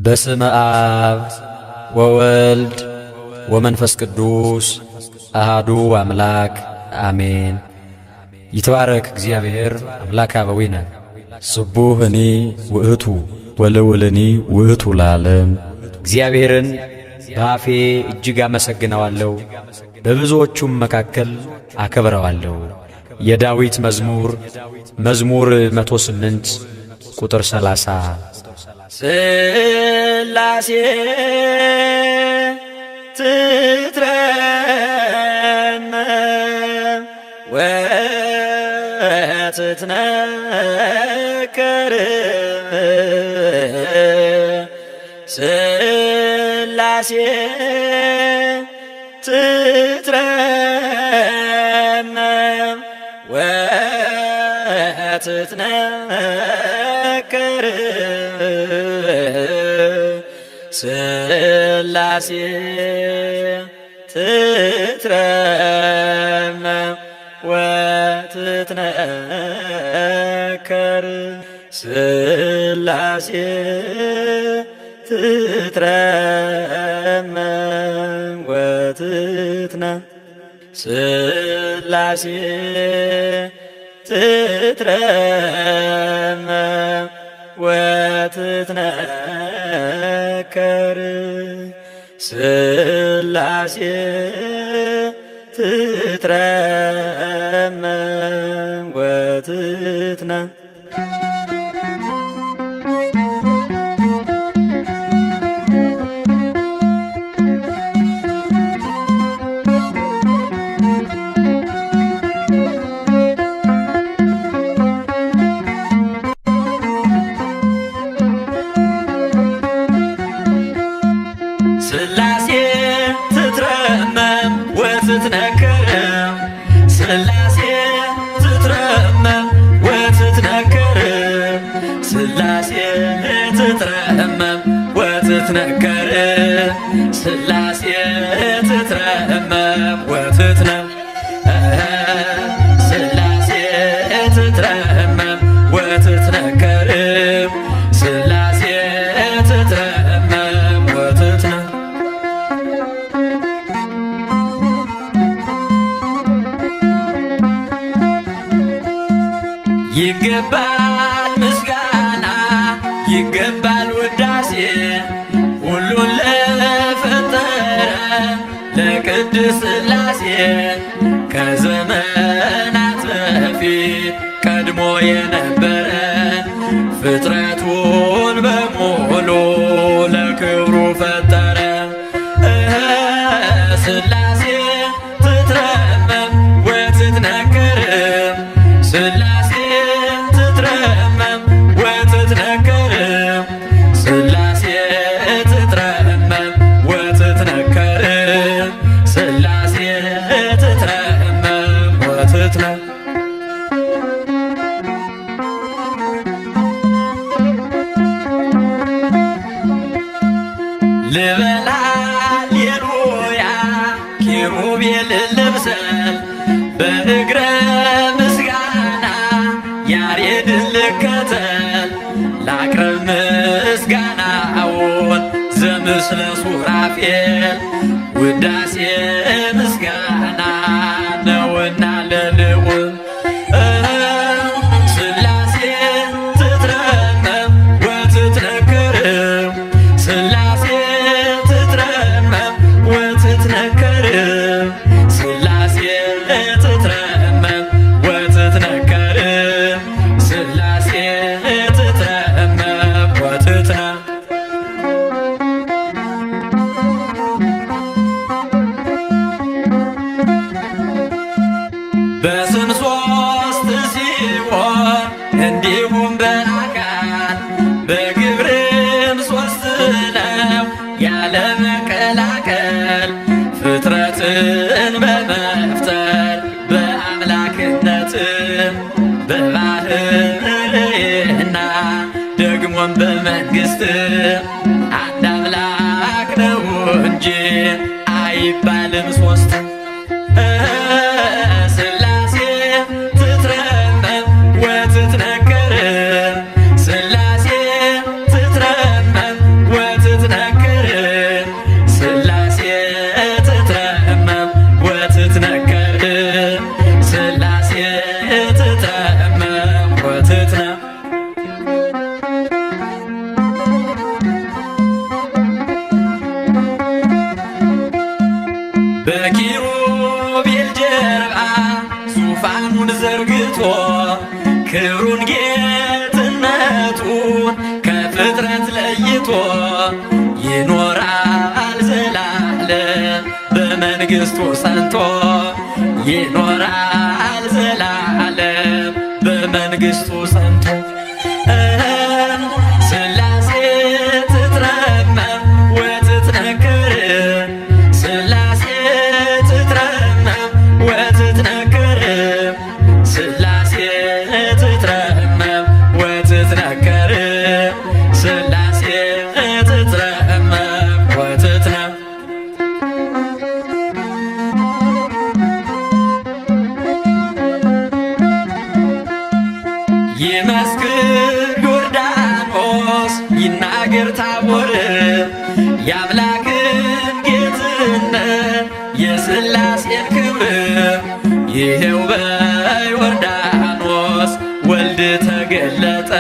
በስመ አብ ወወልድ ወመንፈስ ቅዱስ አሃዱ አምላክ አሜን። ይትባረክ እግዚአብሔር አምላከ አበዊነ ስቡሕኒ ውእቱ ወልዑልኒ ውእቱ ለዓለም። እግዚአብሔርን በአፌ እጅግ አመሰግነዋለሁ፣ በብዙዎቹም መካከል አከብረዋለሁ። የዳዊት መዝሙር 108 ቁጥር 30 ሥላሴ ትትረመም ወትትነከር ሥላሴ ትትረመም ወትትነከር ሥላሴ ትትረመም ወትትነከር ሥላሴ ትትረመም ሥላሴ ትትረመም ወትትነከር ሥላሴ ትትረመም ወትትነከር ሥላሴ ትትረመም ወትትነከር ሥላሴ ትትረመም ወትትነከር ሥላሴ ትትረመም ወትትነከር ሥላሴ ትትረመም ወትትነከር ሥላሴ ትትረመም ወትትነከር ይገባል ምስጋና ይገባል ውዳሴ ሁሉን ለፈጠረ ለቅድስት ሥላሴ ከዘመናት በፊት ቀድሞ የነበረ ፍጥረቱን በሙሉ ለክብሩ ፈጠረ። ሥላሴ ትትረመም ወትትነከር ሥላሴ ትትረመም ወትትነከር ሥላሴ ትትረመም ወትትነከር ሥላሴ ትትረመም ወትትነከር ልበል ሃሌሉያ ኪሩቤል ልብሰል በእግረ ምስጋና ያሬድን ልከተል ላቅርብ ምስጋናውን ዘምስለ ሱራፌል ውዳሴ ምስጋና ነውና ለልዑል ሥላሴ ትትረመም ወትትነከር ሥላሴ ትትረመም ወትትነከር ሥላሴ ትትረመም ወትትነከር ሥላሴ ትትረመም ወትትነከር በስም ሦስት ሲሆን እንዲሁም በአካል በግብርም ሦስት ነው ያለ መቀላቀል ፍጥረትን በመፍጠር በአምላክነትም በባሕርይና ደግሞም በመንግሥት አንድ አምላክ ነው እንጂ አይባልም ሦስት። ሥላሴ ትትረመም ወትትነከር ሥላሴ ትትረመም ዙፋኑን ዘርግቶ ክብሩን ጌትነቱን ከፍጥረት ለይቶ ይኖራል ዘላለም በመንግሥቱ ጸንቶ ይኖራል ዘላለም በመንግሥቱ ጸንቶ። ሥላሴ ትትረመም ወትትነክር ሥላሴ ትትረመም ወትትነክር ሥላሴ ትትረመም ወትትነክር ሥላሴ ትትረመም ወትትነክር ይመስክር ዮርዳኖስ ይናገር ታቦር የአምላክን ጌትነት የሥላሴን ክብር ይሄው በዮርዳኖስ ወልድ ተገለጠ